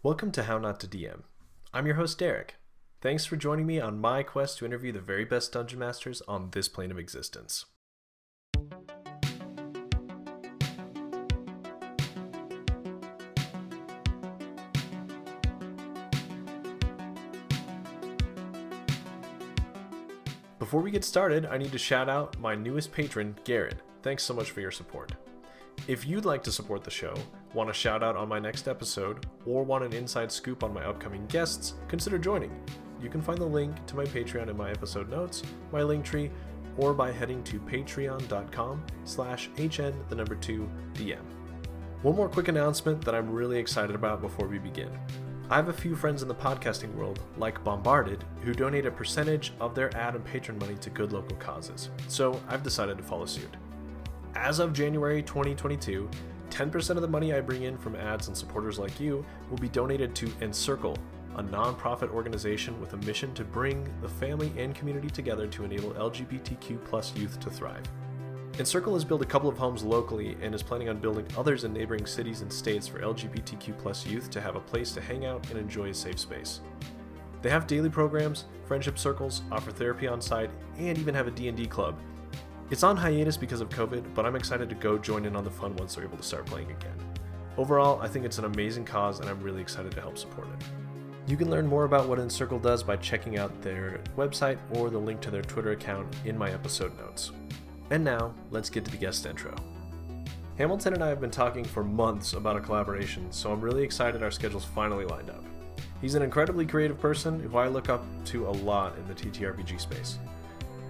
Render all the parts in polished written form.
Welcome to How Not to DM. I'm your host, Derek. Thanks for joining me on my quest to interview the very best dungeon masters on this plane of existence. Before we get started, I need to shout out my newest patron, Garrett. Thanks so much for your support. If you'd like to support the show, want a shout out on my next episode, or want an inside scoop on my upcoming guests, consider joining. You can find the link to my Patreon in my episode notes, my Linktree, or by heading to patreon.com/HN2DM. One more quick announcement that I'm really excited about before we begin. I have a few friends in the podcasting world, like Bombarded, who donate a percentage of their ad and patron money to good local causes, so I've decided to follow suit. As of January 2022, 10% of the money I bring in from ads and supporters like you will be donated to Encircle, a non-profit organization with a mission to bring the family and community together to enable LGBTQ+ youth to thrive. Encircle has built a couple of homes locally and is planning on building others in neighboring cities and states for LGBTQ+ youth to have a place to hang out and enjoy a safe space. They have daily programs, friendship circles, offer therapy on site, and even have a D&D club. It's on hiatus because of COVID, but I'm excited to go join in on the fun once they're able to start playing again. Overall, I think it's an amazing cause and I'm really excited to help support it. You can learn more about what Encircle does by checking out their website or the link to their Twitter account in my episode notes. And now, let's get to the guest intro. Hamilton and I have been talking for months about a collaboration, so I'm really excited our schedules finally lined up. He's an incredibly creative person who I look up to a lot in the TTRPG space.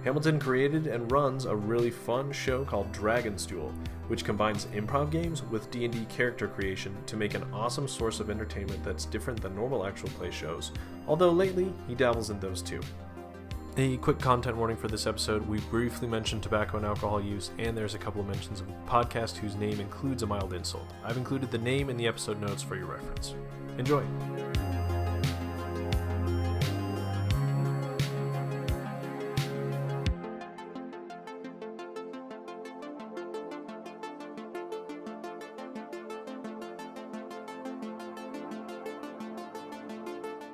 Hamilton created and runs a really fun show called Duel, which combines improv games with D&D character creation to make an awesome source of entertainment that's different than normal actual play shows, although lately he dabbles in those too. A quick content warning for this episode: we briefly mentioned tobacco and alcohol use, and there's a couple of mentions of a podcast whose name includes a mild insult. I've included the name in the episode notes for your reference. Enjoy!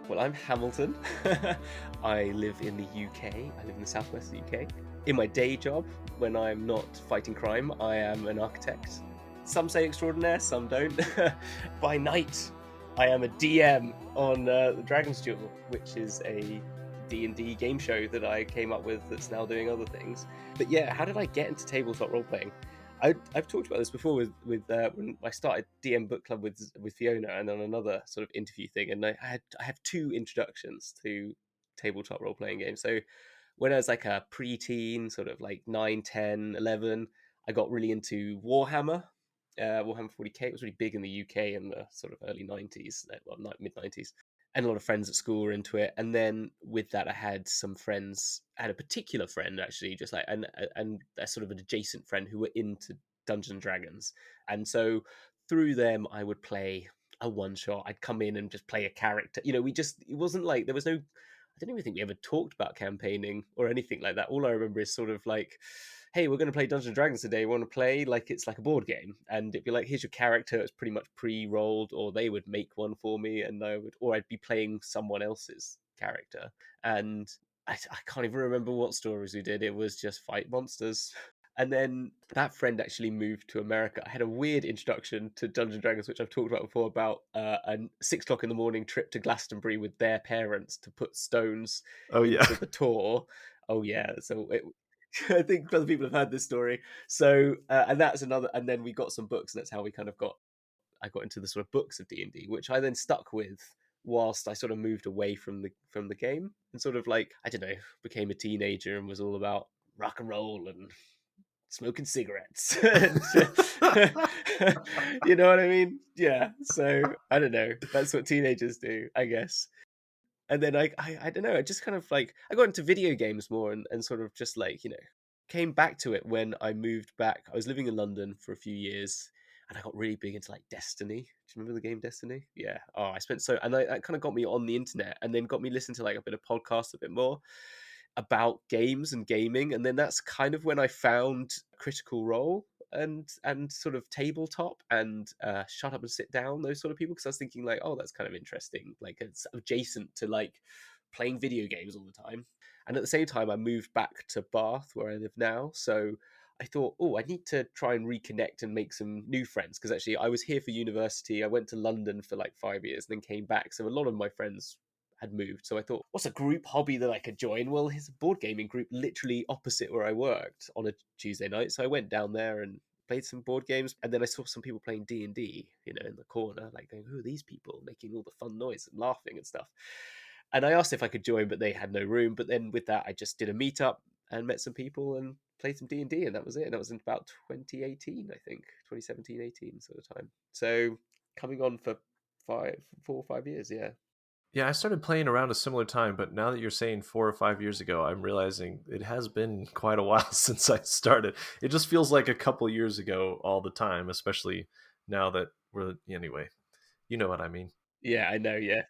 Well, I'm Hamilton. I live in the UK. I live in the southwest of the UK. In my day job, when I'm not fighting crime, I am an architect. Some say extraordinaire, some don't. By night, I am a DM on the Dragon's Duel, which is a D&D game show that I came up with that's now doing other things. But yeah, how did I get into tabletop role-playing? I've talked about this before with when I started DM Book Club with Fiona, and then another sort of interview thing. And I have two introductions to tabletop role playing games. So when I was like a preteen, sort of like 9, 10, 11, I got really into Warhammer. Warhammer 40k. It was really big in the UK in the sort of early 90s, well, mid 90s. And a lot of friends at school were into it. And then with that, I had some friends. I had a particular friend actually, just like and a sort of an adjacent friend who were into Dungeons and Dragons. And so through them, I would play a one shot. I'd come in and just play a character. You know, it wasn't like there was no. I don't even think we ever talked about campaigning or anything like that. All I remember is sort of like, hey, we're going to play Dungeons and Dragons today. Want to play? Like, it's like a board game. And it'd be like, here's your character. It's pretty much pre-rolled, or they would make one for me, and I'd be playing someone else's character. And I can't even remember what stories we did. It was just fight monsters. And then that friend actually moved to America. I had a weird introduction to Dungeons and Dragons, which I've talked about before, about a 6 o'clock in the morning trip to Glastonbury with their parents to put stones into the tour. Oh yeah, so I think other people have heard this story. So and that's another. And then we got some books, and that's how I got into the sort of books of D&D, which I then stuck with whilst I sort of moved away from the game, and sort of like, I don't know, became a teenager and was all about rock and roll and smoking cigarettes. You know what I mean? Yeah. So I don't know. That's what teenagers do, I guess. And then I don't know. I just kind of like, I got into video games more, and sort of just like, you know, came back to it when I moved back. I was living in London for a few years, and I got really big into like Destiny. Do you remember the game Destiny? Yeah. Oh, I spent that kind of got me on the internet, and then got me listening to like a bit of podcasts a bit more about games and gaming. And then that's kind of when I found Critical Role. and sort of tabletop and shut up and sit down, those sort of people, because I was thinking like, oh, that's kind of interesting, like it's adjacent to like playing video games all the time. And at the same time, I moved back to Bath where I live now, so I thought, oh, I need to try and reconnect and make some new friends, because actually I was here for university. I went to London for like 5 years and then came back, so a lot of my friends had moved. So I thought, what's a group hobby that I could join? Well, here's a board gaming group literally opposite where I worked on a Tuesday night. So I went down there and played some board games, and then I saw some people playing D&D, in the corner, like going, who are these people making all the fun noise and laughing and stuff? And I asked if I could join, but they had no room. But then with that, I just did a meetup and met some people and played some D&D, and that was it. And that was in about 2018, I think, 2017, 18 sort of time. So coming on for 4 or 5 years, yeah. Yeah, I started playing around a similar time, but now that you're saying 4 or 5 years ago, I'm realizing it has been quite a while since I started. It just feels like a couple years ago all the time, especially now that we're, anyway, you know what I mean. Yeah, I know, yeah.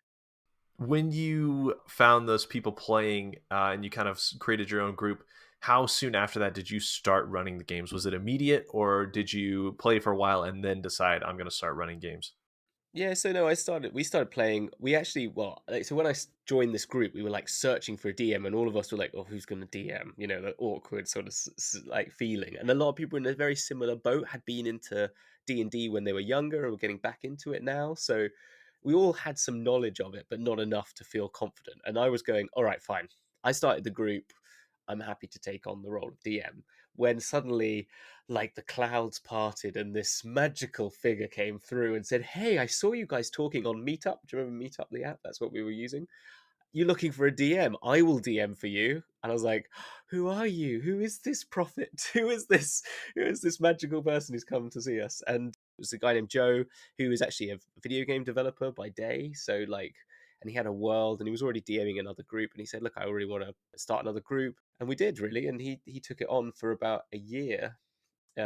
When you found those people playing and you kind of created your own group, how soon after that did you start running the games? Was it immediate, or did you play for a while and then decide I'm going to start running games? Yeah, so no, we started playing. We actually, well, like, so when I joined this group, we were like searching for a DM, and all of us were like, "Oh, who's going to DM?" That awkward sort of like feeling. And a lot of people in a very similar boat had been into D&D when they were younger and were getting back into it now. So we all had some knowledge of it, but not enough to feel confident. And I was going, "All right, fine." I started the group. I'm happy to take on the role of DM. When suddenly, like, the clouds parted and this magical figure came through and said, "Hey, I saw you guys talking on Meetup. Do you remember Meetup, the app? That's what we were using. You looking for a DM? I will DM for you." And I was like, "Who are you? Who is this prophet? Who is this? Who is this magical person who's come to see us?" And it was a guy named Joe, who is actually a video game developer by day. So like, and he had a world, and he was already DMing another group. And he said, "Look, I really want to start another group." And we did, really. And he took it on for about a year.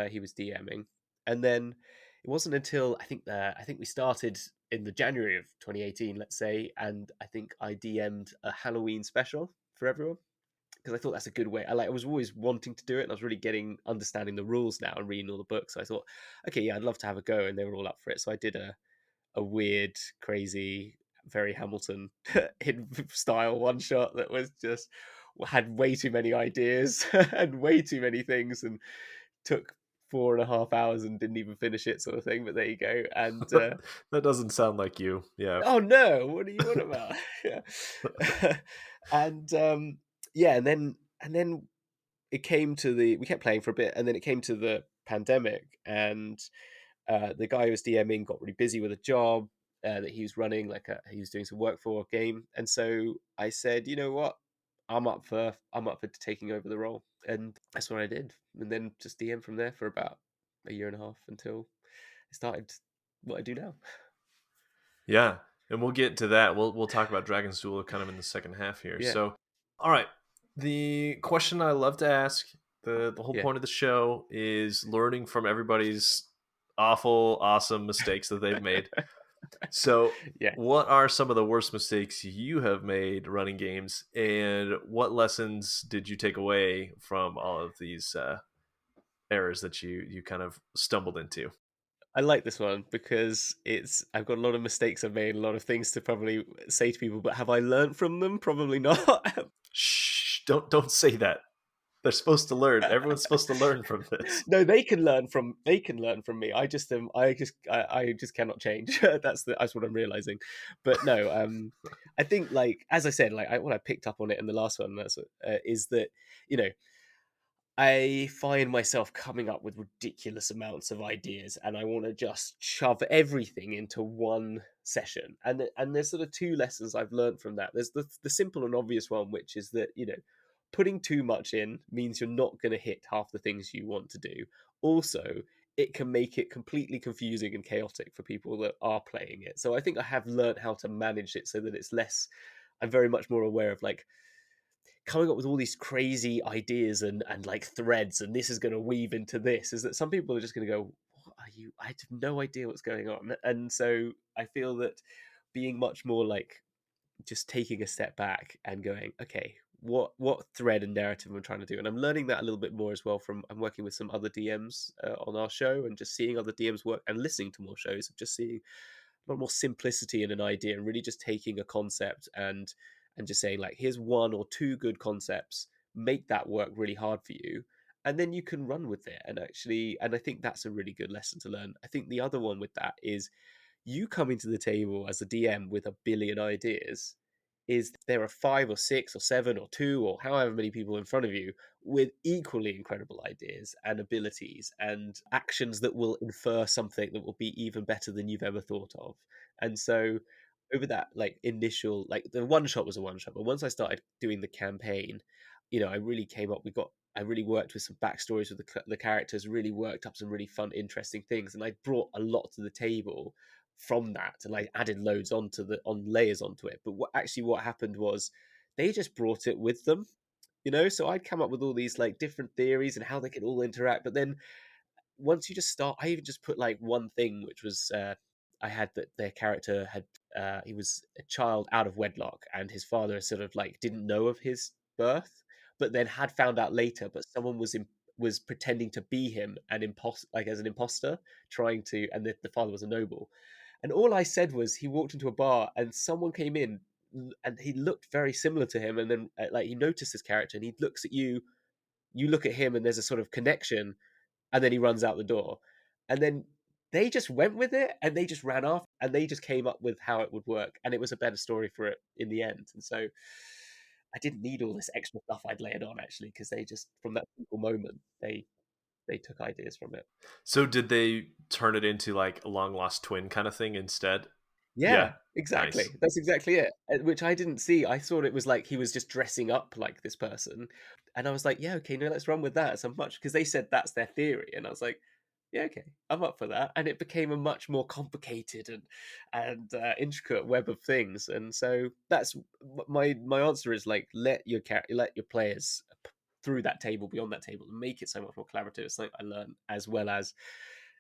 He was DMing, and then it wasn't until I think we started in the January of 2018, let's say, and I think I DM'd a Halloween special for everyone, because I thought that's a good way. I was always wanting to do it, and I was really understanding the rules now and reading all the books. So I thought, okay, yeah, I'd love to have a go, and they were all up for it. So I did a weird, crazy, very Hamilton hidden style one shot that was just had way too many ideas and way too many things, and took 4.5 hours and didn't even finish it, sort of thing. But there you go. And That doesn't sound like you. Yeah. oh no, what are you on about? Yeah. And yeah, and then it came to we kept playing for a bit, and then it came to the pandemic, and the guy who was DMing got really busy with a job that he was running, like he was doing some work for a game, and so I said, you know what, I'm up for taking over the role, and that's what I did, and then just DM from there for about a year and a half until I started what I do now. Yeah, and we'll get to that. We'll talk about Dragon's Duel kind of in the second half here. Yeah, So, all right, the question I love to ask, the whole yeah, point of the show is learning from everybody's awful, awesome mistakes that they've made. So, yeah. what are some of the worst mistakes you have made running games, and what lessons did you take away from all of these errors that you kind of stumbled into? I like this one because I've got a lot of mistakes I've made, a lot of things to probably say to people, but have I learned from them? Probably not. Shh! Don't say that. They're supposed to learn. Everyone's supposed to learn from this. No, they can learn from me. I just cannot change. That's what I'm realizing. But no, I think, like, as I said, like, what I picked up on it in the last one, is that, you know I find myself coming up with ridiculous amounts of ideas, and I want to just shove everything into one session. And there's sort of two lessons I've learned from that. There's the simple and obvious one, which is that, putting too much in means you're not going to hit half the things you want to do. Also, it can make it completely confusing and chaotic for people that are playing it. So I think I have learned how to manage it so that it's less. I'm very much more aware of, like, coming up with all these crazy ideas and like threads, and this is going to weave into this. Is that some people are just going to go, "What are you? I have no idea what's going on." And so I feel that being much more like just taking a step back and going, "Okay, what thread and narrative I'm trying to do, and I'm learning that a little bit more as well from I'm working with some other DMs on our show, and just seeing other DMs work and listening to more shows, of just seeing a lot more simplicity in an idea, and really just taking a concept and just saying like, here's one or two good concepts, make that work really hard for you, and then you can run with it. And I think that's a really good lesson to learn. I think the other one with that is, you come into the table as a DM with a billion ideas, is there are 5 or 6 or 7 or 2 or however many people in front of you with equally incredible ideas and abilities and actions that will infer something that will be even better than you've ever thought of. And so over that like initial, like the one shot was a one shot, but once I started doing the campaign, I really came up, I really worked with some backstories with the characters, really worked up some really fun, interesting things, and I brought a lot to the table from that, and like added loads on layers onto it. But what happened was, they just brought it with them, so I'd come up with all these like different theories and how they could all interact. But then once you just start, I even just put like one thing, which was I had that their character had he was a child out of wedlock, and his father sort of like didn't know of his birth, but then had found out later. But someone was pretending to be him, and like as an imposter, trying to, and the father was a noble. And all I said was, he walked into a bar and someone came in and he looked very similar to him. And then like he noticed his character and he looks at you, you look at him, and there's a sort of connection. And then he runs out the door. And then they just went with it, and they just ran off, and they just came up with how it would work. And it was a better story for it in the end. And so I didn't need all this extra stuff I'd layered on, actually, because they just, from that simple moment, they took ideas from it. So did they turn it into like a long lost twin kind of thing instead? Yeah, Yeah. exactly. Nice. That's exactly it. Which I didn't see. I thought it was like he was just dressing up like this person, and I was like, yeah, okay, no, let's run with that so much, because they said that's their theory, and I was like, yeah, okay, I'm up for that. And it became a much more complicated and intricate web of things. And so that's my answer is like, let your players through that table, beyond that table, and make it so much more collaborative. It's something I learned, as well as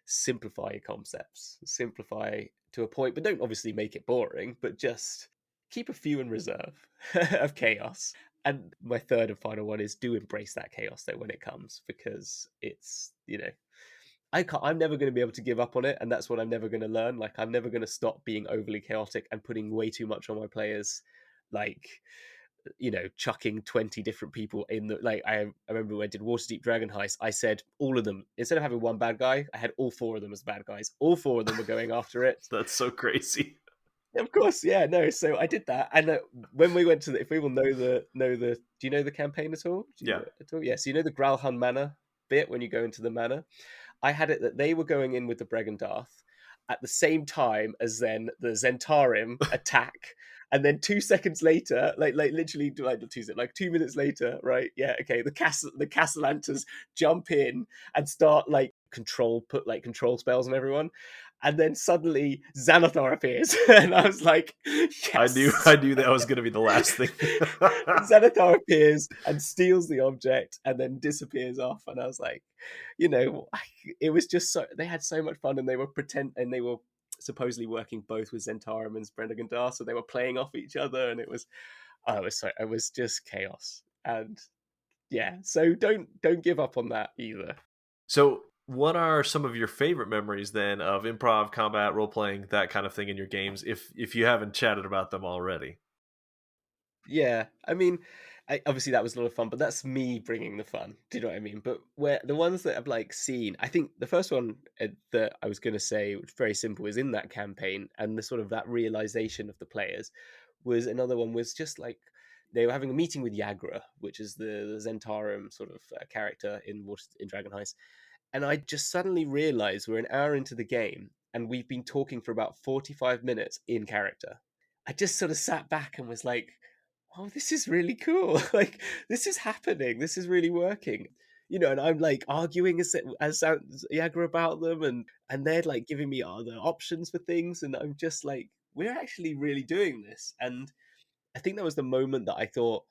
simplify your concepts, simplify to a point, but don't obviously make it boring, but just keep a few in reserve of chaos. And my third and final one is, do embrace that chaos though when it comes, because it's, I'm never going to be able to give up on it, and that's what I'm never going to learn. Like, I'm never going to stop being overly chaotic and putting way too much on my players. Like, chucking 20 different people in the, like, I remember when I did Waterdeep Dragon Heist, I said all of them, instead of having one bad guy, I had all 4 of them as bad guys. All 4 of them were going after it. That's so crazy. Of course, yeah, no. So I did that, and when we went to if people do you know the campaign at all? Do you Yeah. know it at all? Yeah. So you know the Gralhun Manor bit when you go into the manor. I had it that they were going in with the Bregendarth at the same time as then the Zentarim attack, and then 2 seconds later, like literally like 2 minutes later, right? Yeah, okay. The Castellantas jump in and start like put like control spells on everyone, and then suddenly Xanathar appears, and I was like, yes! I knew that was going to be the last thing. Xanathar appears and steals the object, and then disappears off, and I was like, it was just so, they had so much fun, and they were supposedly working both with Zentarum and Brendagandar, so they were playing off each other, and it was just chaos. And yeah, so don't give up on that either. So, what are some of your favorite memories then of improv, combat, role playing, that kind of thing in your games? If you haven't chatted about them already. Yeah, I mean, obviously that was a lot of fun, but that's me bringing the fun. Do you know what I mean? But where the ones that I've like seen, I think the first one that I was going to say, which is very simple, is in that campaign, and the sort of that realization of the players was another one. Was just like, they were having a meeting with Yagra, which is the Zentarum sort of character in Dragon Heist, and I just suddenly realized we're an hour into the game and we've been talking for about 45 minutes in character. I just sort of sat back and was like, oh, this is really cool. Like, this is happening. This is really working. And I'm like arguing as Yagra about them, and they're like giving me other options for things, and I'm just like, we're actually really doing this. And I think that was the moment that I thought,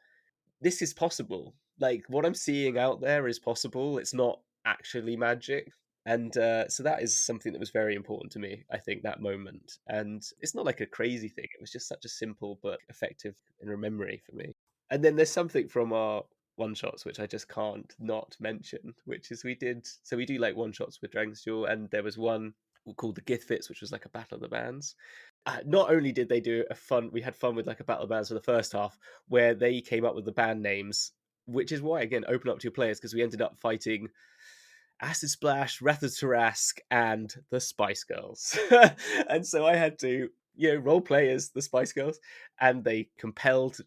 this is possible. Like, what I'm seeing out there is possible. It's not actually magic. And so that is something that was very important to me, I think, that moment. And it's not like a crazy thing. It was just such a simple but effective in memory for me. And then there's something from our one shots which I just can't not mention, which is we do like one shots with Dragon's Duel, and there was one called the Githfits, which was like a battle of the bands. Not only did they do we had fun with like a battle of bands for the first half, where they came up with the band names, which is why again open up to your players, because we ended up fighting Acid Splash, Wrath of Tarask, and the Spice Girls. And so I had to, role play as the Spice Girls, and they compelled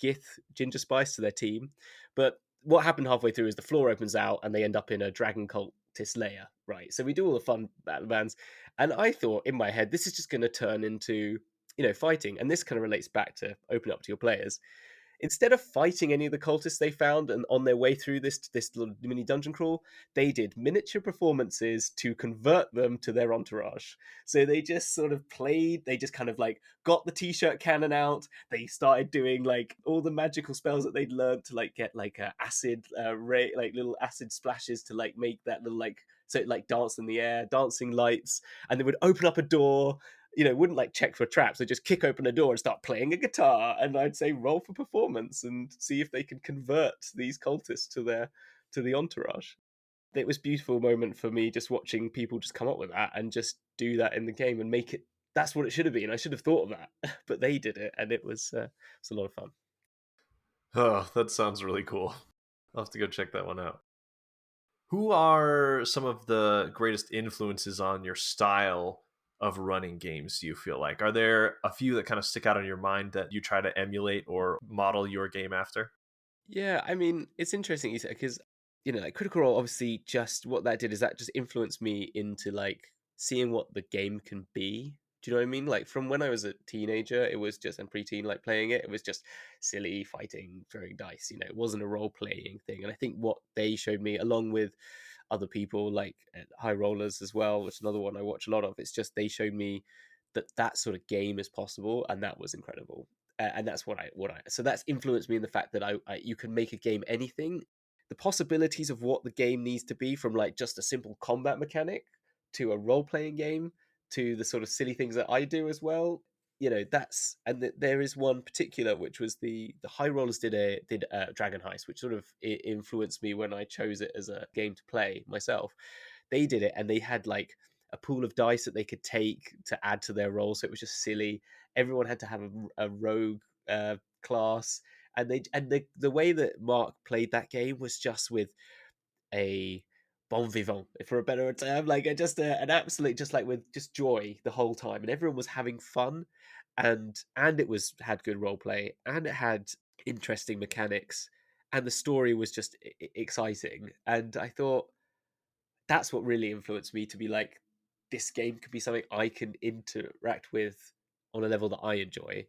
Gith Ginger Spice to their team. But what happened halfway through is the floor opens out and they end up in a dragon cultist lair, right? So we do all the fun battle bands, and I thought in my head, this is just going to turn into, fighting. And this kind of relates back to open up to your players. Instead of fighting any of the cultists they found and on their way through this little mini dungeon crawl, they did miniature performances to convert them to their entourage. So they just sort of played, they just kind of like got the t-shirt cannon out. They started doing like all the magical spells that they'd learned to like get like acid ray, like little acid splashes to like make that little like, so it like dance in the air, dancing lights, and they would open up a door. Wouldn't like check for traps. They just kick open a door and start playing a guitar. And I'd say roll for performance and see if they can convert these cultists to the entourage. It was a beautiful moment for me just watching people just come up with that and just do that in the game and make it. That's what it should have been. I should have thought of that, but they did it, and it was a lot of fun. Oh, that sounds really cool. I'll have to go check that one out. Who are some of the greatest influences on your style of running games, do you feel like? Are there a few that kind of stick out in your mind that you try to emulate or model your game after? Yeah, I mean, it's interesting you said, because, like Critical Role, obviously, just what that did is that just influenced me into like seeing what the game can be. Do you know what I mean? Like from when I was a teenager, it was just, and preteen, like playing it was just silly fighting, throwing dice. It wasn't a role playing thing. And I think what they showed me, along with other people like High Rollers as well, which is another one I watch a lot of, it's just they showed me that sort of game is possible, and that was incredible. And that's what I so that's influenced me in the fact that I you can make a game anything. The possibilities of what the game needs to be, from like just a simple combat mechanic to a role playing game to the sort of silly things that I do as well. That's, and there is one particular which was the High Rollers did a Dragon Heist, which sort of influenced me when I chose it as a game to play myself. They did it, and they had like a pool of dice that they could take to add to their roll, so it was just silly. Everyone had to have a rogue class, and the way that Mark played that game was just with a bon vivant, for a better term, like just an absolute, just like with just joy the whole time, and everyone was having fun, and it was had good role play, and it had interesting mechanics, and the story was just exciting. And I thought that's what really influenced me to be like, this game could be something I can interact with on a level that I enjoy.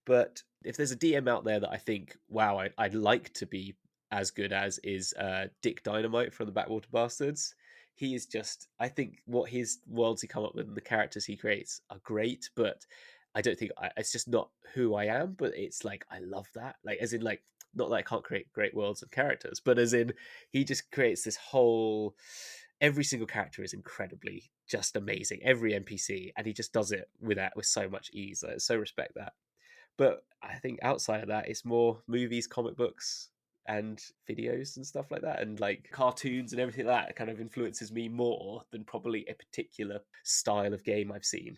But if there's a DM out there that I think, wow, I'd like to be as good as, is Dick Dynamite from the Backwater Bastards. He is just, I think what his worlds he come up with and the characters he creates are great, but I don't think it's just not who I am. But it's like, I love that. Like, as in, like, not that I can't create great worlds and characters, but as in, he just creates this whole, every single character is incredibly just amazing. Every NPC, and he just does it with so much ease. I so respect that. But I think outside of that, it's more movies, comic books, and videos and stuff like that, and like cartoons and everything like that kind of influences me more than probably a particular style of game I've seen.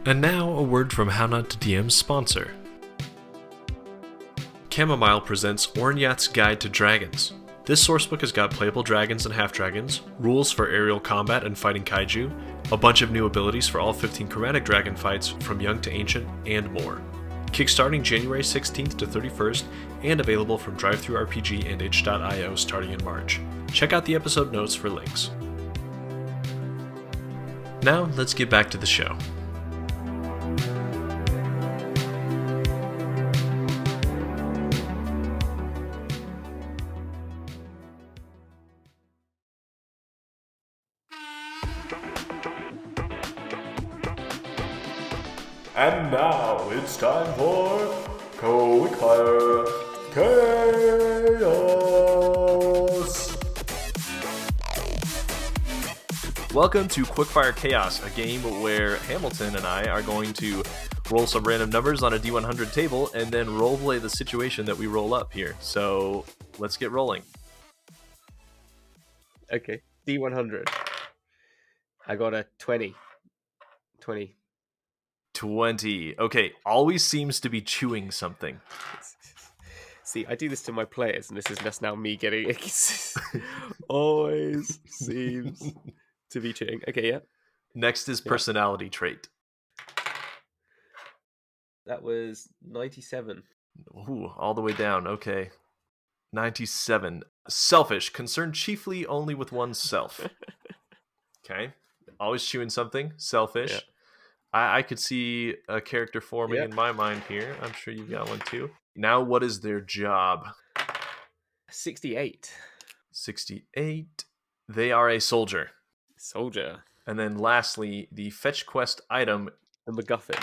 And now a word from How Not to DM's sponsor. Chamomile presents Ornyat's Guide to Dragons. This sourcebook has got playable dragons and half-dragons, rules for aerial combat and fighting kaiju, a bunch of new abilities for all 15 chromatic dragon fights from young to ancient, and more. Kickstarting January 16th to 31st, and available from DriveThruRPG and itch.io starting in March. Check out the episode notes for links. Now, let's get back to the show. And now it's time for Quickfire Chaos! Welcome to Quickfire Chaos, a game where Hamilton and I are going to roll some random numbers on a D100 table and then roleplay the situation that we roll up here. So let's get rolling. Okay, D100. I got a 20. 20. Okay, always seems to be chewing something. See, I do this to my players, and this is just now me getting it. Always seems to be chewing. Okay, yeah. Next is personality trait. That was 97. Ooh, all the way down. Okay. 97. Selfish, concerned chiefly only with oneself. Okay. Always chewing something. Selfish. Yeah. I could see a character forming in my mind here. I'm sure you've got one too. Now, what is their job? 68. 68. They are a soldier. Soldier. And then lastly, the fetch quest item. The MacGuffin.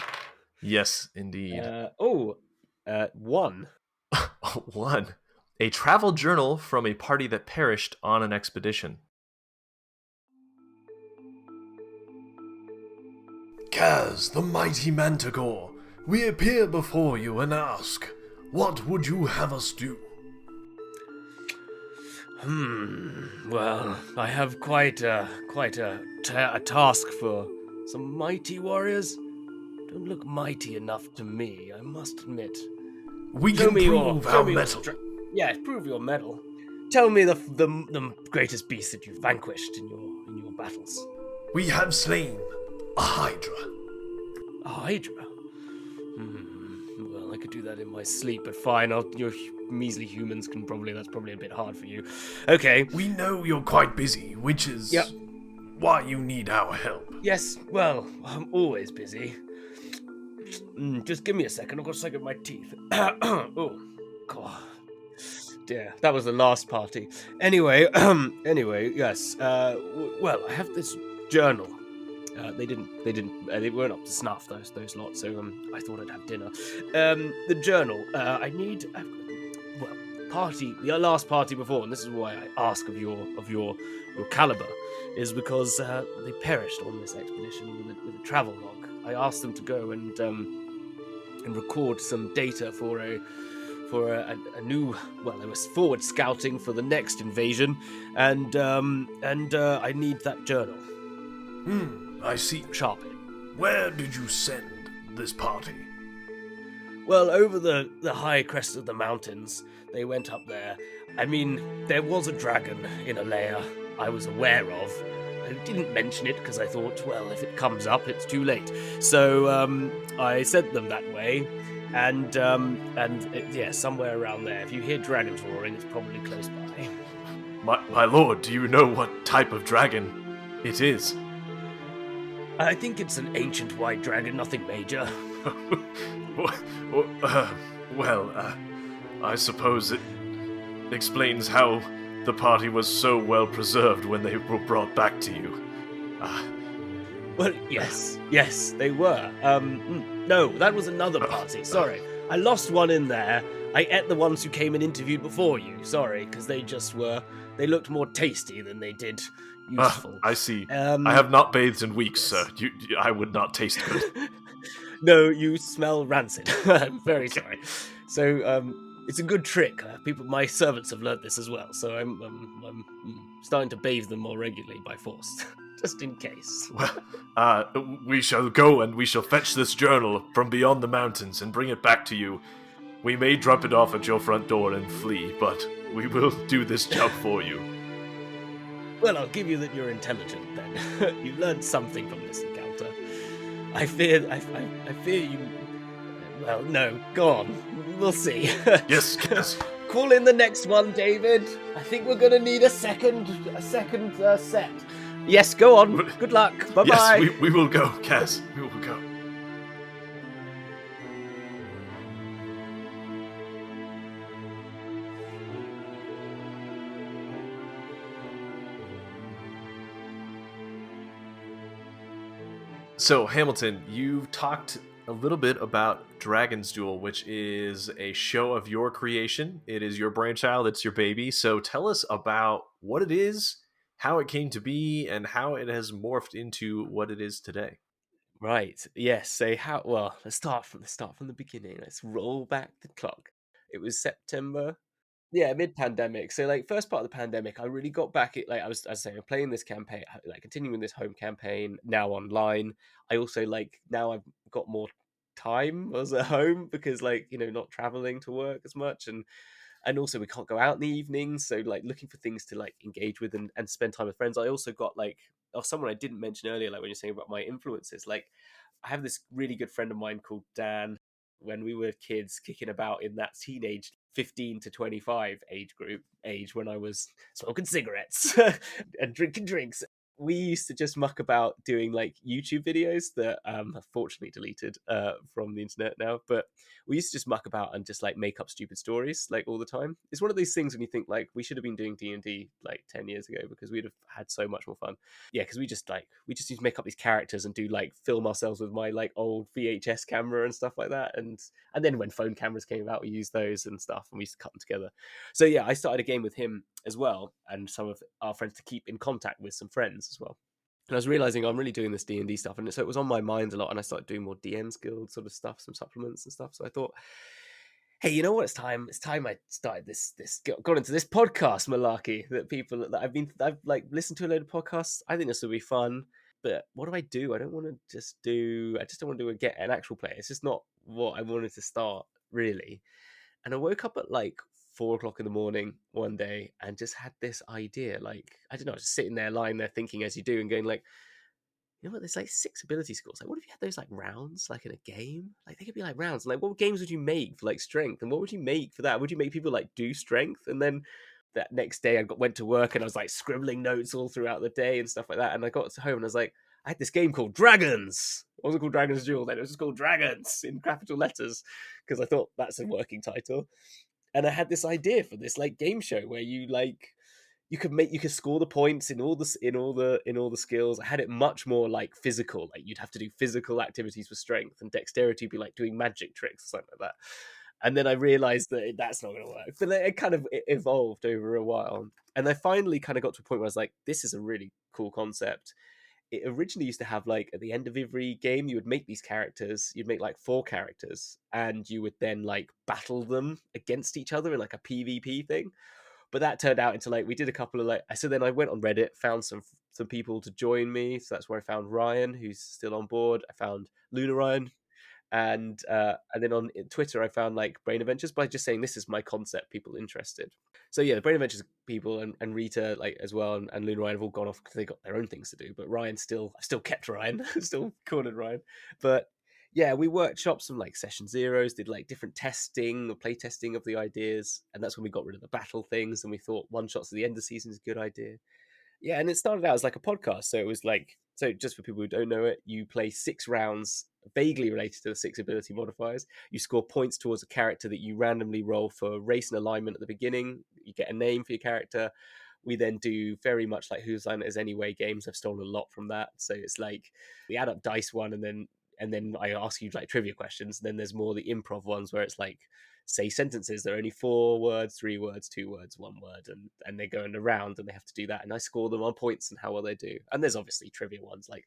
Yes, indeed. 1. 1. A travel journal from a party that perished on an expedition. Kaz, the mighty Manticore, we appear before you and ask, what would you have us do? Well, I have quite a task for some mighty warriors. Don't look mighty enough to me, I must admit. We can prove our mettle. Prove your mettle. Tell me the greatest beast that you've vanquished in your battles. We have slain a Hydra. A Hydra? Well, I could do that in my sleep, but fine. Your measly humans can that's probably a bit hard for you. Okay. We know you're quite busy, which is why you need our help. Yes, well, I'm always busy. Just give me a second. I've got to suck at my teeth. Oh, God. Dear, that was the last party. Anyway, yes. Well, I have this journal. They weren't up to snuff, those lots. So I thought I'd have dinner. The journal. I need. The last party before, and this is why I ask of your caliber, is because they perished on this expedition with a travel log. I asked them to go and record some data for a new. Well, they was forward scouting for the next invasion, and I need that journal. I see. Sharply. Where did you send this party? Well, over the high crest of the mountains. They went up there. I mean, there was a dragon in a lair I was aware of. I didn't mention it because I thought, well, if it comes up, it's too late. So I sent them that way, and somewhere around there. If you hear dragons roaring, it's probably close by. My lord, do you know what type of dragon it is? I think it's an ancient white dragon, nothing major. I suppose it explains how the party was so well preserved when they were brought back to you. Well, yes, they were. No, that was another party, sorry. I lost one in there. I ate the ones who came and interviewed before you, sorry, because they looked more tasty than they did useful. I see. I have not bathed in weeks, sir. I would not taste good. No, you smell rancid. I'm very sorry. So, it's a good trick. My servants have learnt this as well, so I'm starting to bathe them more regularly by force, just in case. Well, we shall go and we shall fetch this journal from beyond the mountains and bring it back to you. We may drop it off at your front door and flee, but we will do this job for you. Well, I'll give you that you're intelligent, then. You learned something from this encounter. I fear you... Well, no, go on. We'll see. Yes. Call in the next one, David. I think we're going to need a second set. Yes, go on. Good luck. Bye-bye. Yes, we will go, Kaz. We will go. So, Hamilton, you've talked a little bit about Dragon's Duel, which is a show of your creation. It is your brainchild, it's your baby. So tell us about what it is, how it came to be and how it has morphed into what it is today. Right. Yes. So how? Well, let's start from the beginning. Let's roll back the clock. It was September. Yeah, mid-pandemic. So, like, first part of the pandemic, I really got back it. Like, I was saying, I'm playing this campaign, like, continuing this home campaign now online. I also like now I've got more time. I was at home because, like, not traveling to work as much, and also we can't go out in the evenings. So, like, looking for things to like engage with and spend time with friends. I also got like, someone I didn't mention earlier, like when you're saying about my influences, like I have this really good friend of mine called Dan. When we were kids kicking about in that teenage 15 to 25 age when I was smoking cigarettes and drinking drinks, we used to just muck about doing like YouTube videos that have fortunately deleted from the internet now. But we used to just muck about and just like make up stupid stories like all the time. It's one of these things when you think like we should have been doing D&D like 10 years ago because we'd have had so much more fun. Yeah, because we just used to make up these characters and do like film ourselves with my like old VHS camera and stuff like that. And then when phone cameras came out, we used those and stuff, and we used to cut them together. So yeah, I started a game with him as well, and some of our friends to keep in contact with some friends as well. And I was realizing I'm really doing this D&D stuff, and so it was on my mind a lot. And I started doing more DM's Guild sort of stuff, some supplements and stuff. So I thought, hey, you know what? It's time. It's time I started this. Got into this podcast malarkey that people that I've like listened to a load of podcasts. I think this will be fun. But what do I do? I don't want to just do. I just don't want to get an actual play. It's just not what I wanted to start really. And I woke up at like 4 o'clock in the morning one day and just had this idea. Like I don't know, just sitting there, lying there, thinking as you do, and going like, you know what? There's like 6 ability scores. Like, what if you had those like rounds, like in a game? Like, they could be like rounds. Like, what games would you make for like strength? And what would you make for that? Would you make people like do strength? And then that next day, went to work and I was like scribbling notes all throughout the day and stuff like that. And I got home and I was like, I had this game called Dragons. It wasn't called Dragons Duel then. It was just called Dragons in capital letters because I thought that's a working title. And I had this idea for this like game show where you could score the points in all the skills. I had it much more like physical. Like you'd have to do physical activities for strength, and dexterity would be like doing magic tricks or something like that. And then I realized that that's not going to work. But it kind of evolved over a while, and I finally kind of got to a point where I was like, this is a really cool concept. It originally used to have like at the end of every game you would make these characters. You'd make like 4 characters, and you would then like battle them against each other in like a PvP thing. But that turned out into like we did a couple of like, so then I went on Reddit, found some people to join me. So that's where I found Ryan, who's still on board. I found Luna Ryan, and then on Twitter I found like Brain Adventures by just saying this is my concept, people interested. So yeah, the Brain Adventures people and Rita like as well, and Luna Ryan have all gone off because they got their own things to do. But Ryan I still kept Ryan, still cornered Ryan. But yeah, we workshopped some like session zeros, did like different testing or play testing of the ideas, and that's when we got rid of the battle things, and we thought one shots at the end of the season is a good idea. Yeah, and it started out as like a podcast. So it was like, so just for people who don't know it, you play 6 rounds vaguely related to the 6 ability modifiers. You score points towards a character that you randomly roll for race and alignment at the beginning. You get a name for your character. We then do very much like Whose Line It Is Anyway games. I've stolen a lot from that. So it's like we add up dice one, and then I ask you like trivia questions. And then there's more the improv ones where it's like say sentences. They're only 4 words, 3 words, 2 words, 1 word, and they're going around and they have to do that. And I score them on points and how well they do. And there's obviously trivia ones like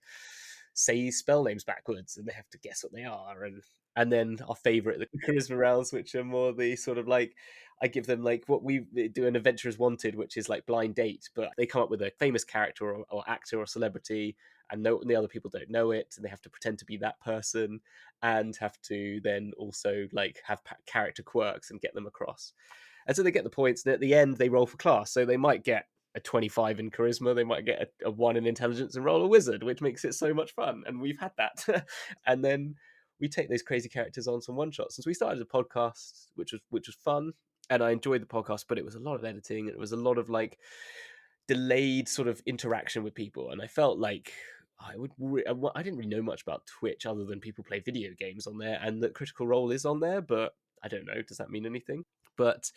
say spell names backwards and they have to guess what they are. And then our favorite, the charisma rounds, which are more the sort of like I give them like what we do an Adventurers Wanted, which is like blind date, but they come up with a famous character or actor or celebrity, and the other people don't know it, and they have to pretend to be that person, and have to then also like have character quirks and get them across. And so they get the points, and at the end they roll for class. So they might get a 25 in charisma, they might get a 1 in intelligence and roll a wizard, which makes it so much fun. And we've had that. And then we take those crazy characters on some one shots. Since we started a podcast, which was fun, and I enjoyed the podcast, but it was a lot of editing, and it was a lot of like delayed sort of interaction with people, and I felt like I didn't really know much about Twitch other than people play video games on there, and that Critical Role is on there, but I don't know, does that mean anything? But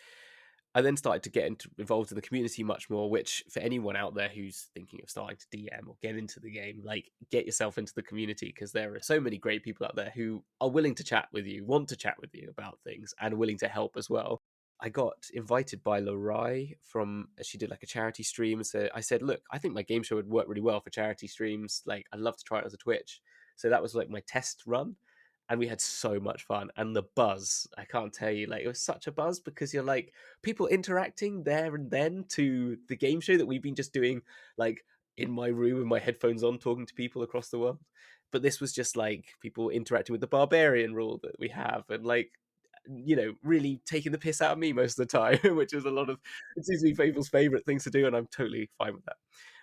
I then started to get involved in the community much more, which for anyone out there who's thinking of starting to DM or get into the game, like get yourself into the community, because there are so many great people out there who are willing to chat with you, want to chat with you about things, and willing to help as well. I got invited by Lorai from, she did like a charity stream. So I said, look, I think my game show would work really well for charity streams. Like, I'd love to try it as a Twitch. So that was like my test run. And we had so much fun. And the buzz, I can't tell you, like, it was such a buzz because you're like people interacting there and then to the game show that we've been just doing, like in my room with my headphones on, talking to people across the world. But this was just like people interacting with the barbarian rule that we have, and like, you know, really taking the piss out of me most of the time, which is a lot of, it seems to be people's favorite things to do, and I'm totally fine with that.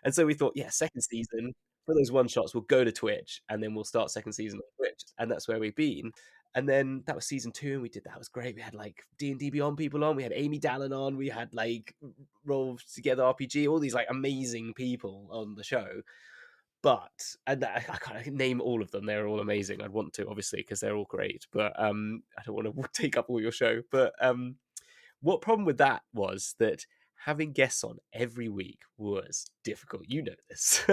And so we thought, yeah, second season for those one shots, we'll go to Twitch, and then we'll start second season on Twitch, and that's where we've been. And then that was season 2, and we did that. It was great. We had like D&D Beyond people on, we had Amy Dallin on, we had like Roll Together RPG, all these like amazing people on the show. But and I can't name all of them. They're all amazing. I'd want to, obviously, because they're all great. But I don't want to take up all your show. But what problem with that was that having guests on every week was difficult. You know this.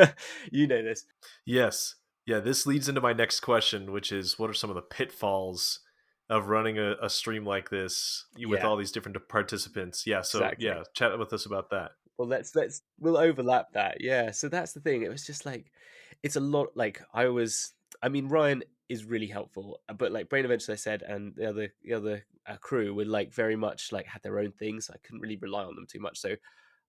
You know this. Yes. Yeah, this leads into my next question, which is what are some of the pitfalls of running a stream like this with Yeah, all these different participants? Yeah, so exactly. yeah, chat with us about that. Well, we'll overlap that. Yeah. So that's the thing. It was just like, it's a lot. Like I mean, Ryan is really helpful, but like Brain Adventures, I said, and the other crew were like very much like had their own things. So I couldn't really rely on them too much. So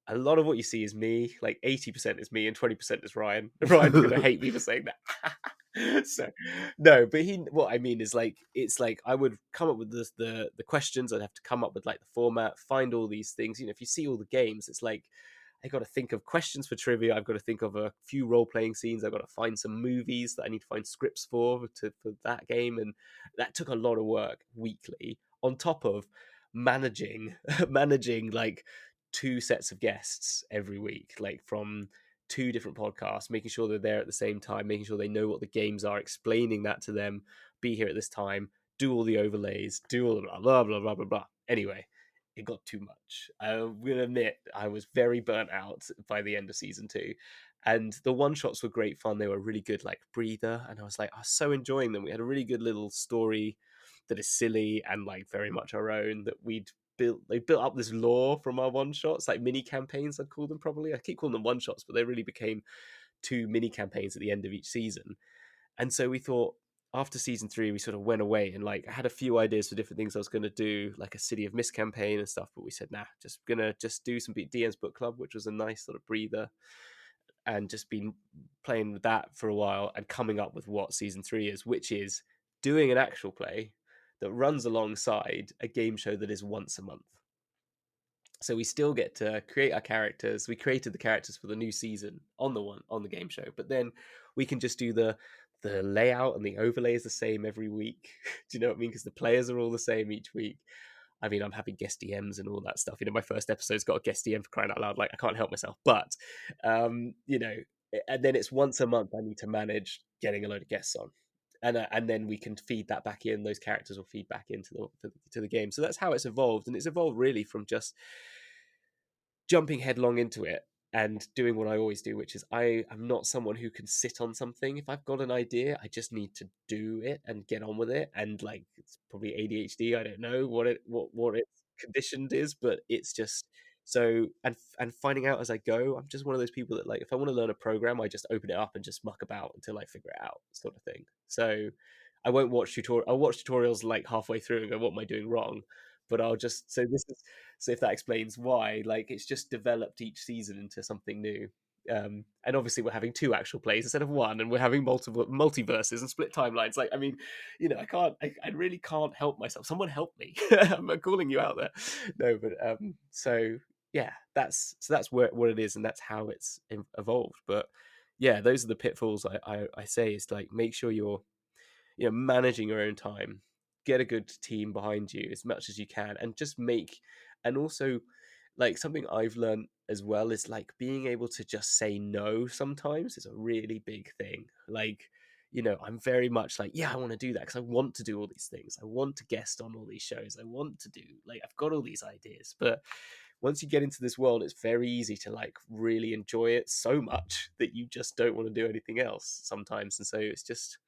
a lot of what you see is me. Like 80% is me and 20% is Ryan. Ryan's gonna hate me for saying that. So no, but what I mean is like, it's like I would come up with the questions. I'd have to come up with like the format, find all these things. You know, if you see all the games, it's like I got to think of questions for trivia. I've got to think of a few role playing scenes. I've got to find some movies that I need to find scripts for that game, and that took a lot of work weekly. On top of managing managing like 2 sets of guests every week, like from 2 different podcasts, making sure they're there at the same time, making sure they know what the games are, explaining that to them, be here at this time, do all the overlays, do all the blah, blah, blah, blah, blah, blah. Anyway, it got too much. I will admit, I was very burnt out by the end of season 2. And the one shots were great fun. They were really good, like breather. And I was so enjoying them. We had a really good little story that is silly and like very much our own that they built up this lore from our one shots, like mini campaigns, I'd call them. Probably I keep calling them one shots, but they really became 2 mini campaigns at the end of each season. And so we thought, after season 3, we sort of went away and like I had a few ideas for different things I was going to do, like a City of Mist campaign and stuff, but we said, nah, just gonna do some DM's book club, which was a nice sort of breather, and just been playing with that for a while and coming up with what season 3 is, which is doing an actual play that runs alongside a game show that is once a month. So we still get to create our characters. We created the characters for the new season on the game show, but then we can just do the layout, and the overlay is the same every week. Do you know what I mean? Because the players are all the same each week. I mean, I'm having guest DMs and all that stuff. You know, my first episode's got a guest DM, for crying out loud. Like, I can't help myself. But, you know, and then it's once a month I need to manage getting a load of guests on. And then we can feed that back in. Those characters will feed back into the game. So that's how it's evolved. And it's evolved really from just jumping headlong into it and doing what I always do, which is I am not someone who can sit on something. If I've got an idea, I just need to do it and get on with it. And like, it's probably ADHD. I don't know what its conditioned is, but it's just so, and finding out as I go. I'm just one of those people that, like, if I want to learn a program, I just open it up and just muck about until I figure it out, sort of thing. So I won't watch I'll watch tutorials like halfway through and go, what am I doing wrong? But I'll just, so if that explains why, like, it's just developed each season into something new. And obviously we're having 2 actual plays instead of 1, and we're having multiple multiverses and split timelines. Like, I mean, you know, I really can't help myself. Someone help me. I'm calling you out there. No, but so yeah, that's what it is, and that's how it's evolved. But yeah, those are the pitfalls I say, is like, make sure you're, you know, managing your own time, get a good team behind you as much as you can, and just and also, like, something I've learned as well is like being able to just say no sometimes is a really big thing. Like, you know, I'm very much like, yeah, I want to do that because I want to do all these things. I want to guest on all these shows. I want to do, like, I've got all these ideas. But once you get into this world, it's very easy to like really enjoy it so much that you just don't want to do anything else sometimes. And so it's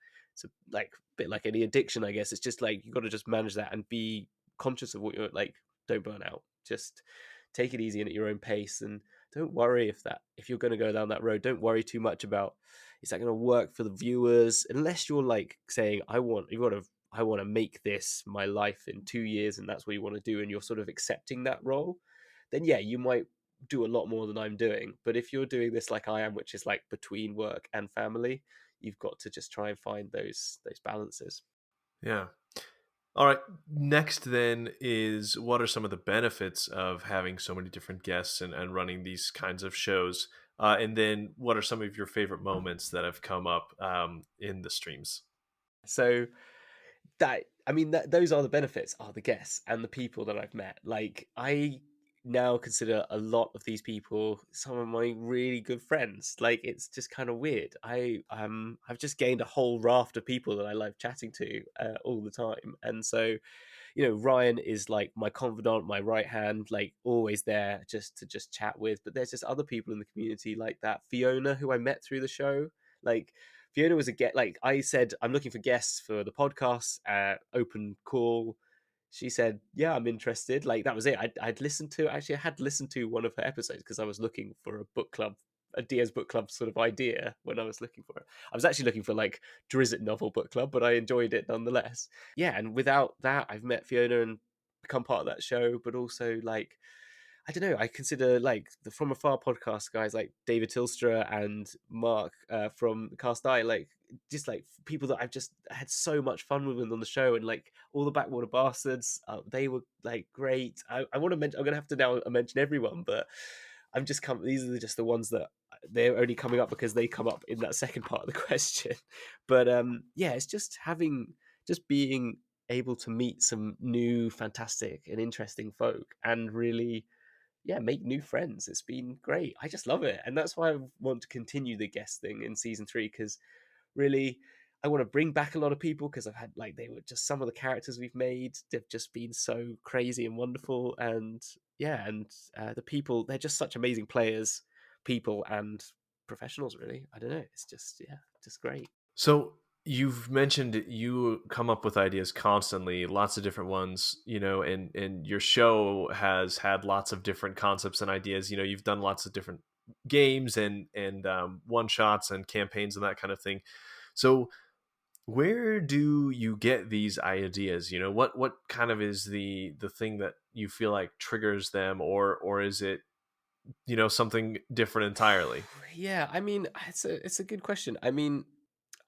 like a bit like any addiction, I guess. It's just like you got to just manage that and be conscious of what you're like, don't burn out. Just take it easy and at your own pace, and don't worry if you're going to go down that road. Don't worry too much about, is that going to work for the viewers, unless you're like saying, I want to make this my life in 2 years, and that's what you want to do, and you're sort of accepting that role. Then yeah, you might do a lot more than I'm doing. But if you're doing this like I am, which is like between work and family, you've got to just try and find those balances. Yeah. All right. Next, then, is what are some of the benefits of having so many different guests and running these kinds of shows? And then, what are some of your favorite moments that have come up in the streams? So those are the benefits, are the guests and the people that I've met. Like, I now consider a lot of these people some of my really good friends. Like, it's just kind of weird. I've just gained a whole raft of people that I love chatting to all the time. And so, Ryan is like my confidant, my right hand, like always there just to chat with. But there's just other people in the community like that. Fiona, who I met through the show, like Fiona was a get. Like I said, I'm looking for guests for the podcast. Open call. She said, "Yeah, I'm interested." Like that was it. I had listened to one of her episodes because I was looking for a book club, a DM's book club sort of idea when I was looking for it. I was actually looking for like Drizzt novel book club, but I enjoyed it nonetheless. Yeah, and without that, I've met Fiona and become part of that show, but also like, I don't know. I consider like the From Afar podcast guys like David Tilstra and Mark from Cast I, like just like people that I've just had so much fun with on the show, and like all the Backwater Bastards, they were like great. I want to mention. I'm gonna have to now mention everyone, but These are just the ones that they're only coming up because they come up in that second part of the question. But yeah, it's just being able to meet some new, fantastic, and interesting folk, and really make new friends. It's been great. I just love it. And that's why I want to continue the guest thing in season 3, because really I want to bring back a lot of people, because I've had like, they were just some of the characters we've made. They've just been so crazy and wonderful. And the people, they're just such amazing players, people, and professionals, really. I don't know. It's just, just great. So you've mentioned you come up with ideas constantly, lots of different ones, and your show has had lots of different concepts and ideas. You've done lots of different games and one shots and campaigns and that kind of thing. So where do you get these ideas? What kind of is the thing that you feel like triggers them, or is it something different entirely? Yeah, I mean, it's a good question. I mean,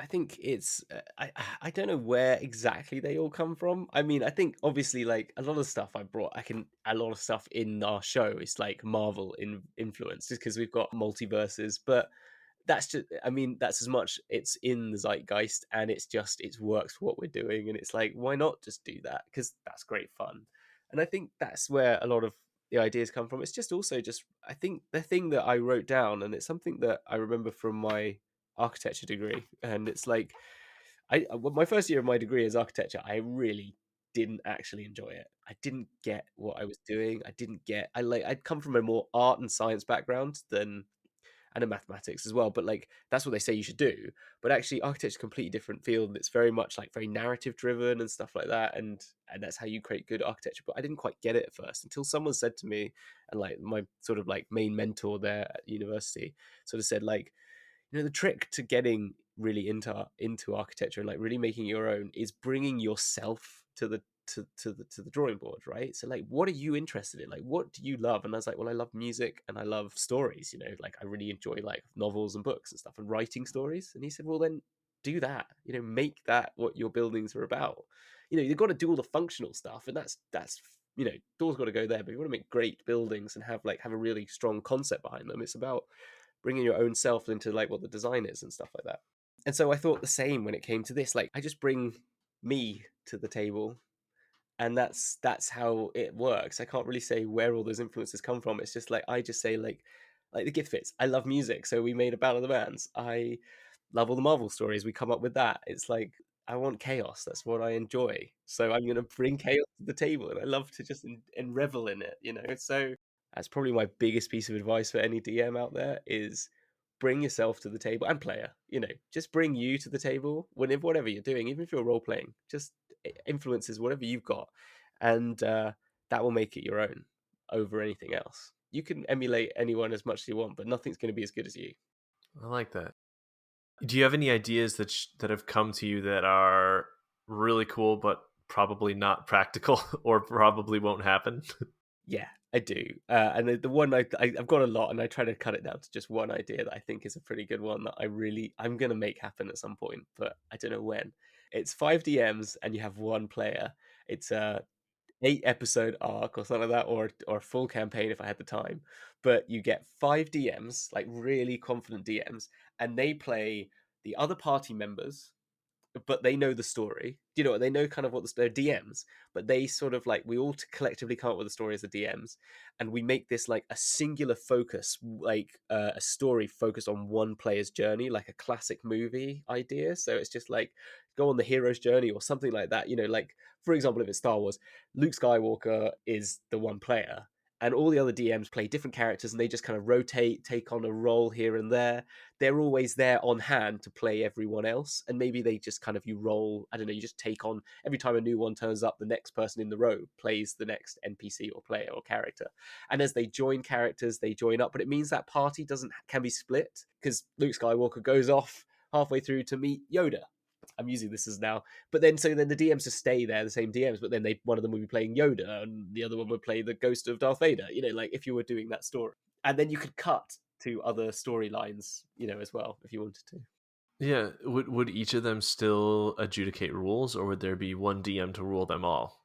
I think it's I don't know where exactly they all come from. I mean, I think obviously like a lot of stuff a lot of stuff in our show is like Marvel influence, just because we've got multiverses. But that's as much, it's in the zeitgeist, and it works for what we're doing, and it's like, why not just do that, because that's great fun. And I think that's where a lot of the ideas come from. It's just also just, I think the thing that I wrote down, and it's something that I remember from my architecture degree, and it's like, my first year of my degree as architecture, I really didn't actually enjoy it. I didn't get what I was doing. I'd come from a more art and science background than, and in mathematics as well, but like that's what they say you should do. But actually architecture is a completely different field, and it's very much like very narrative driven and stuff like that, and that's how you create good architecture. But I didn't quite get it at first, until someone said to me, and like my sort of like main mentor there at university sort of said, like, the trick to getting really into architecture and like really making your own is bringing yourself to the drawing board, right? So like, what are you interested in? Like, what do you love? And I was like, well, I love music and I love stories, like I really enjoy like novels and books and stuff and writing stories. And he said, well, then do that, make that what your buildings are about. You've got to do all the functional stuff, and that's doors got to go there, but you want to make great buildings and have a really strong concept behind them. It's about bringing your own self into like what the design is and stuff like that. And so I thought the same when it came to this. Like, I just bring me to the table, and that's how it works. I can't really say where all those influences come from. It's just like, I just say like the gift fits. I love music, so we made a Battle of the Bands. I love all the Marvel stories. We come up with that. It's like, I want chaos. That's what I enjoy. So I'm going to bring chaos to the table, and I love to just and revel in it. So that's probably my biggest piece of advice for any DM out there is bring yourself to the table, and player, just bring you to the table whatever you're doing, even if you're role playing, just influences whatever you've got, and that will make it your own over anything else. You can emulate anyone as much as you want, but nothing's going to be as good as you. I like that. Do you have any ideas that have come to you that are really cool, but probably not practical or probably won't happen? Yeah, I do. And the one I've got a lot, and I try to cut it down to just one idea that I think is a pretty good one that I'm going to make happen at some point, but I don't know when. It's 5 DMs, and you have one player. It's a 8 episode arc or something like that, or a full campaign if I had the time. But you get 5 DMs, like really confident DMs, and they play the other party members, but they know the story. You know, they know kind of what they're DMs, but they sort of like, we all collectively come up with the story as the DMs, and we make this like a singular focus, like a story focused on one player's journey, like a classic movie idea. So it's just like go on the hero's journey or something like that. You know, like for example, if it's Star Wars, Luke Skywalker is the one player. And all the other DMs play different characters, and they just kind of rotate, take on a role here and there. They're always there on hand to play everyone else, and maybe they just kind of, you roll, I don't know, you just take on every time a new one turns up, the next person in the row plays the next NPC or player or character, and as they join characters they join up, but it means that party can be split, because Luke Skywalker goes off halfway through to meet Yoda. I'm using this as now, but then so then the DMs just stay there, the same DMs, but then one of them will be playing Yoda and the other one would play the ghost of Darth Vader, you know, like if you were doing that story, and then you could cut to other storylines, you know, as well if you wanted to. Yeah, would each of them still adjudicate rules, or would there be one DM to rule them all?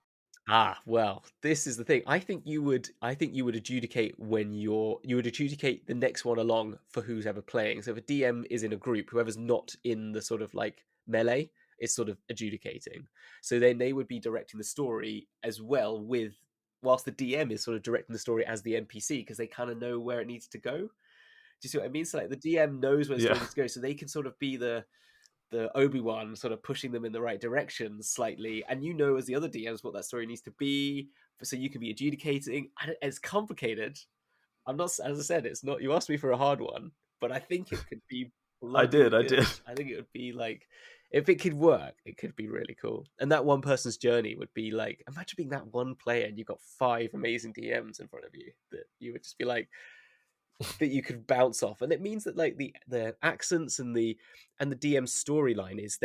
Well, this is the thing. I think you would adjudicate when you would adjudicate the next one along for who's ever playing. So if a DM is in a group, whoever's not in the sort of like melee is sort of adjudicating. So then they would be directing the story as well, with whilst the DM is sort of directing the story as the NPC, because they kind of know where it needs to go. Do you see what I mean? So like the DM knows where the Yeah, story needs to go, so they can sort of be the Obi-Wan, sort of pushing them in the right direction slightly, and you know as the other DMs what that story needs to be, so you can be adjudicating. It's complicated. I'm not, as I said, it's not, you asked me for a hard one, but I think it could be I bloody did. I good. did. I think it would be like, if it could work, it could be really cool. And that one person's journey would be like, imagine being that one player and you've got 5 amazing DMs in front of you that you would just be like, that you could bounce off, and it means that like the accents and the DM storyline is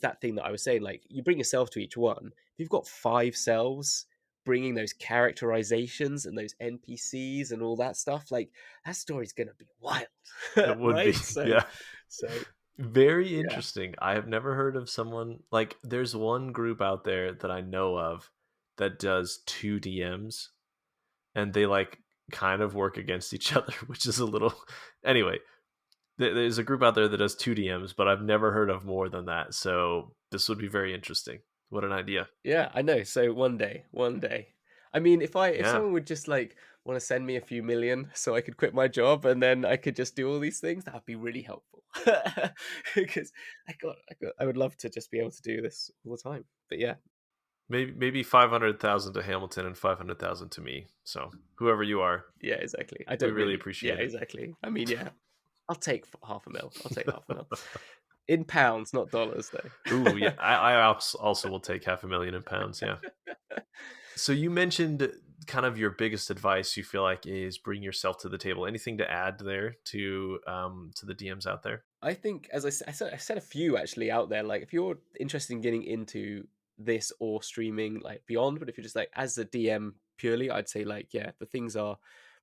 that thing that I was saying, like you bring yourself to each one. If you've got 5 selves bringing those characterizations and those NPCs and all that stuff, like that story's gonna be wild. It would be. Right, Yeah. so Very yeah. interesting. I have never heard of someone like, there's one group out there that I know of that does two DMs, and they like kind of work against each other, which is a little anyway. There's a group out there that does two DMs, but I've never heard of more than that. So this would be very interesting. What an idea. Yeah, I know. So one day. I mean, if Yeah. someone would just like want to send me a few million so I could quit my job and then I could just do all these things, that would be really helpful. Because I would love to just be able to do this all the time. But yeah, Maybe 500,000 to Hamilton and 500,000 to me. So whoever you are, yeah, exactly. I we don't really really, yeah, appreciate it. exactly. I mean, yeah, I'll take half a mil. I'll take half a mil in pounds, not dollars, though. Ooh, yeah. I also will take 500,000 in pounds. Yeah. So you mentioned kind of your biggest advice you feel like is bring yourself to the table. Anything to add there to the DMs out there? I think, as I said a few actually out there. Like, if you're interested in getting into this or streaming like beyond, but if you're just like as a DM purely, I'd say like, yeah, the things are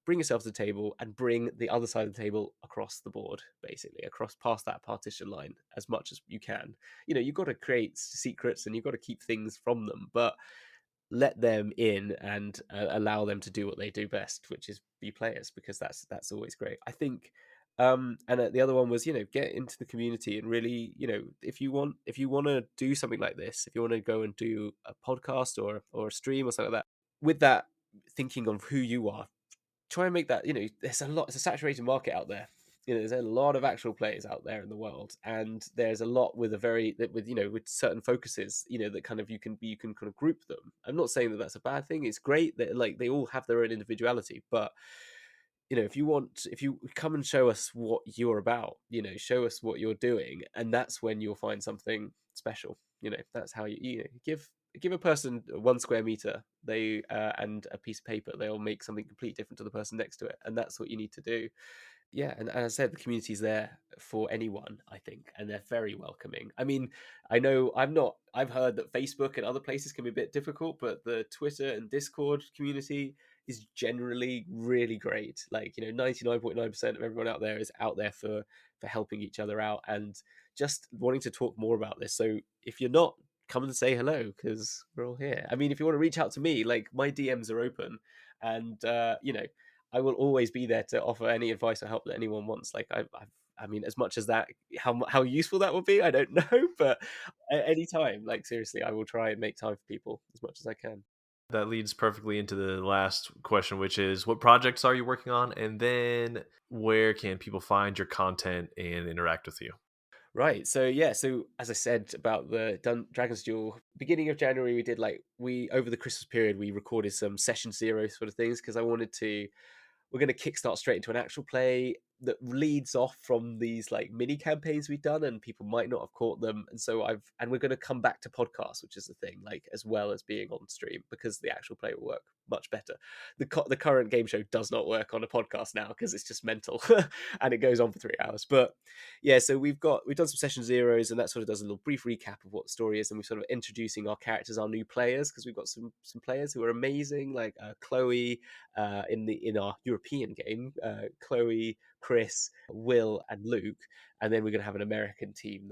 bring yourself to the table and bring the other side of the table across the board, basically across past that partition line as much as you can. You know, you've got to create secrets and you've got to keep things from them, but let them in and allow them to do what they do best, which is be players, because that's always great, I think. And the other one was, you know, get into the community and really, you know, if you want to do something like this, if you want to go and do a podcast or a stream or something like that, with that thinking of who you are, try and make that, you know, it's a saturated market out there. You know, there's a lot of actual players out there in the world, and there's a lot with with, you know, with certain focuses, you know, that kind of you can kind of group them. I'm not saying that that's a bad thing. It's great that like they all have their own individuality, but you know, if you come and show us what you're about, you know, show us what you're doing, and that's when you'll find something special. You know, that's how you know, give a person 1 square meter, they and a piece of paper, they'll make something completely different to the person next to it, and that's what you need to do. Yeah, and as I said, the community's there for anyone, I think, and they're very welcoming. I mean, I know I've heard that Facebook and other places can be a bit difficult, but the Twitter and Discord community is generally really great. Like, 99.9% of everyone out there is out there for helping each other out and just wanting to talk more about this. So if you're not, come and say hello, because we're all here. I mean, if you want to reach out to me, like, my DMs are open, and I will always be there to offer any advice or help that anyone wants. Like, I mean, as much as that, how useful that will be, I don't know. But at any time, like, seriously, I will try and make time for people as much as I can. That leads perfectly into the last question, which is, what projects are you working on? And then where can people find your content and interact with you? Right. So yeah. So as I said about the Dragon's Duel, beginning of January, we over the Christmas period we recorded some session zero sort of things, because I wanted to. We're going to kickstart straight into an actual play that leads off from these like mini campaigns we've done, and people might not have caught them. And so we're going to come back to podcasts, which is the thing, like, as well as being on stream, because the actual play will work much better. The current game show does not work on a podcast now because it's just mental and it goes on for 3 hours. But yeah, so we've done some session zeros, and that sort of does a little brief recap of what the story is, and we're sort of introducing our characters, our new players, because we've got some players who are amazing, like Chloe in our European game, Chloe, Chris, Will, and Luke, and then we're going to have an American team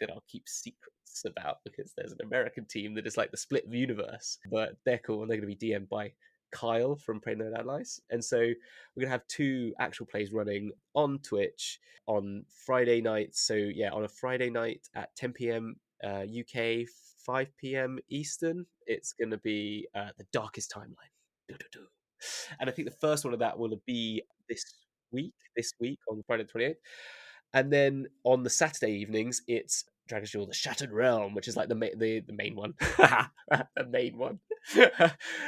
that I'll keep secrets about, because there's an American team that is like the split universe, but they're cool, and they're going to be DM'd by Kyle from Pray No Allies. And so we're going to have 2 actual plays running on Twitch on Friday nights. So yeah, on a Friday night at 10 p.m. UK, 5 p.m. Eastern, it's going to be The Darkest Timeline. And I think the first one of that will be this week on Friday the 28th. And then on the Saturday evenings, it's Dragon's Duel: The Shattered Realm, which is like the main one. The main one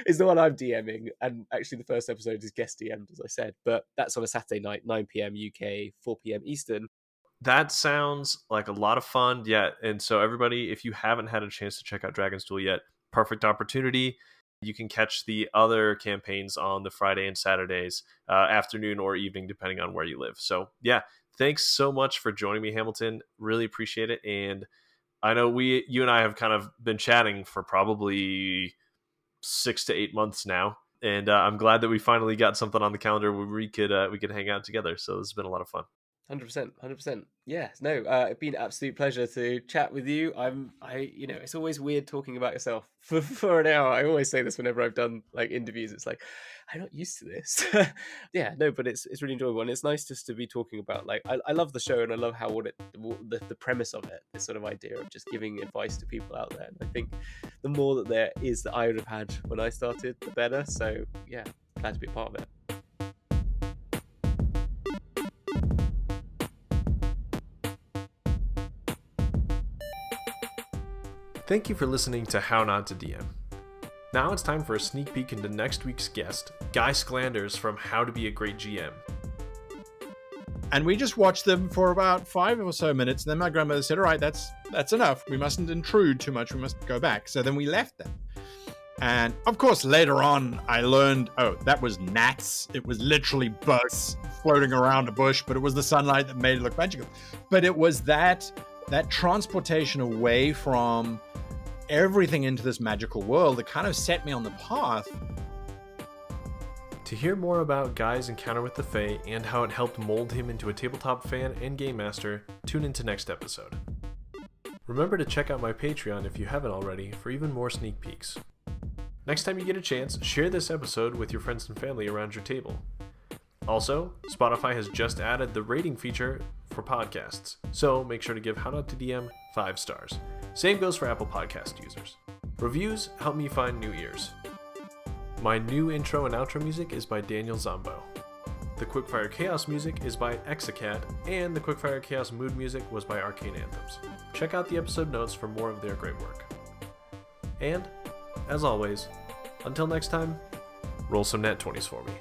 is the one I'm DMing. And actually, the first episode is guest DM'd, as I said. But that's on a Saturday night, 9 p.m. UK, 4 p.m. Eastern. That sounds like a lot of fun. Yeah. And so, everybody, if you haven't had a chance to check out Dragon's Duel yet, perfect opportunity. You can catch the other campaigns on the Friday and Saturdays, afternoon or evening, depending on where you live. So yeah, thanks so much for joining me, Hamilton. Really appreciate it. And I know you and I have kind of been chatting for probably 6 to 8 months now. And I'm glad that we finally got something on the calendar where we could hang out together. So this has been a lot of fun. 100%. Yeah, no, it's been an absolute pleasure to chat with you. It's always weird talking about yourself for an hour. I always say this whenever I've done like interviews. It's like, I'm not used to this. Yeah, no, but it's really enjoyable, and it's nice just to be talking about, like, I love the show, and I love how the premise of it, this sort of idea of just giving advice to people out there. And I think the more that there is that I would have had when I started, the better. So yeah, glad to be a part of it. Thank you for listening to How Not to DM. Now it's time for a sneak peek into next week's guest, Guy Sklanders from How to Be a Great GM. And we just watched them for about 5 or so minutes, and then my grandmother said, all right, that's enough. We mustn't intrude too much. We must go back. So then we left them. And of course, later on, I learned, that was gnats. It was literally bugs floating around a bush, but it was the sunlight that made it look magical. But it was that transportation away from everything into this magical world that kind of set me on the path. To hear more about Guy's encounter with the Fae and how it helped mold him into a tabletop fan and game master, tune into next episode. Remember to check out my Patreon if you haven't already for even more sneak peeks. Next time you get a chance, share this episode with your friends and family around your table. Also, Spotify has just added the rating feature for podcasts, so make sure to give How Not to DM 5 stars. Same goes for Apple Podcast users. Reviews help me find new ears. My new intro and outro music is by Daniel Zambo. The Quickfire Chaos music is by Exacat, and the Quickfire Chaos mood music was by Arcane Anthems. Check out the episode notes for more of their great work. And, as always, until next time, roll some nat 20s for me.